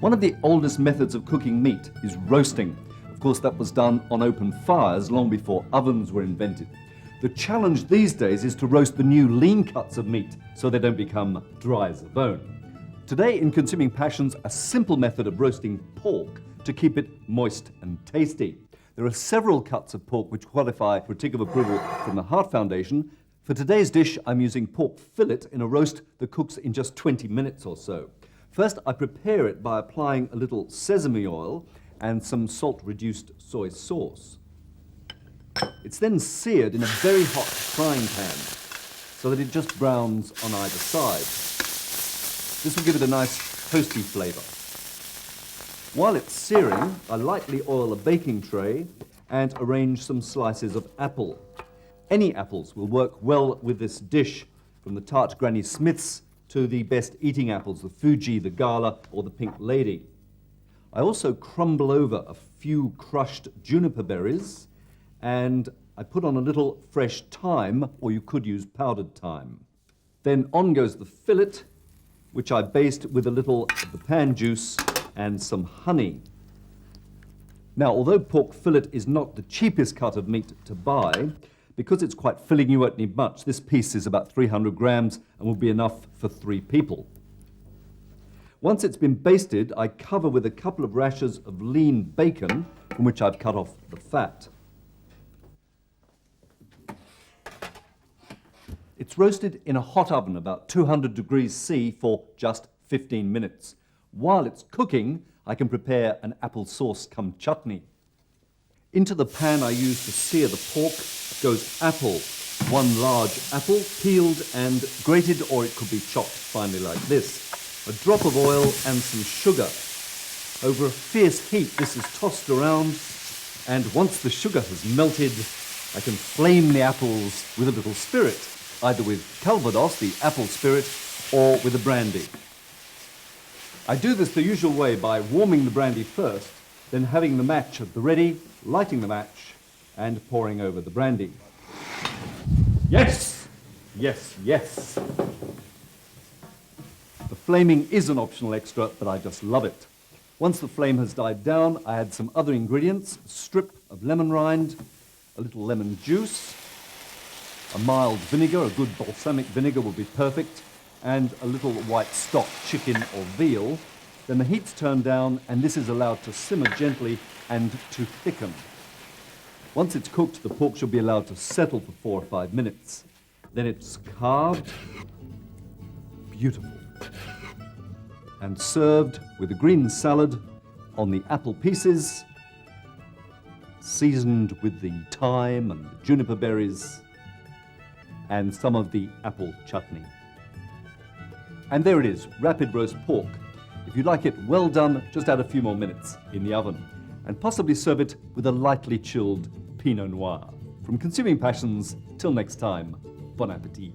One of the oldest methods of cooking meat is roasting. Of course, that was done on open fires long before ovens were invented. The challenge these days is to roast the new lean cuts of meat so they don't become dry as a bone. Today in Consuming Passions, a simple method of roasting pork to keep it moist and tasty. There are several cuts of pork which qualify for a tick of approval from the Heart Foundation. For today's dish, I'm using pork fillet in a roast that cooks in just 20 minutes or so. First, I prepare it by applying a little sesame oil and some salt-reduced soy sauce. It's then seared in a very hot frying pan so that it just browns on either side. This will give it a nice toasty flavour. While it's searing, I lightly oil a baking tray and arrange some slices of apple. Any apples will work well with this dish, from the tart Granny Smiths to the best eating apples, the Fuji, the Gala, or the Pink Lady. I also crumble over a few crushed juniper berries, and I put on a little fresh thyme, or you could use powdered thyme. Then on goes the fillet, which I baste with a little of the pan juice and some honey. Now, although pork fillet is not the cheapest cut of meat to buy, because it's quite filling, you won't need much. This piece is about 300 grams and will be enough for 3 people. Once it's been basted, I cover with a couple of rashers of lean bacon, from which I've cut off the fat. It's roasted in a hot oven, about 200 degrees C, for just 15 minutes. While it's cooking, I can prepare an apple sauce cum chutney. Into the pan I use to sear the pork goes apple. 1 large apple, peeled and grated, or it could be chopped finely like this. A drop of oil and some sugar. Over a fierce heat, this is tossed around, and once the sugar has melted, I can flame the apples with a little spirit, either with Calvados, the apple spirit, or with a brandy. I do this the usual way by warming the brandy first, then having the match at the ready, lighting the match, and pouring over the brandy. Yes! Yes, yes! The flaming is an optional extra, but I just love it. Once the flame has died down, I add some other ingredients: a strip of lemon rind, a little lemon juice, a mild vinegar, a good balsamic vinegar will be perfect, and a little white stock, chicken or veal. Then the heat's turned down, and this is allowed to simmer gently and to thicken. Once it's cooked, the pork should be allowed to settle for 4 or 5 minutes. Then it's carved, beautiful, and served with a green salad on the apple pieces, seasoned with the thyme and the juniper berries, and some of the apple chutney. And there it is, rapid roast pork. If you like it well done, just add a few more minutes in the oven, and possibly serve it with a lightly chilled Pinot Noir. From Consuming Passions, till next time, bon appétit.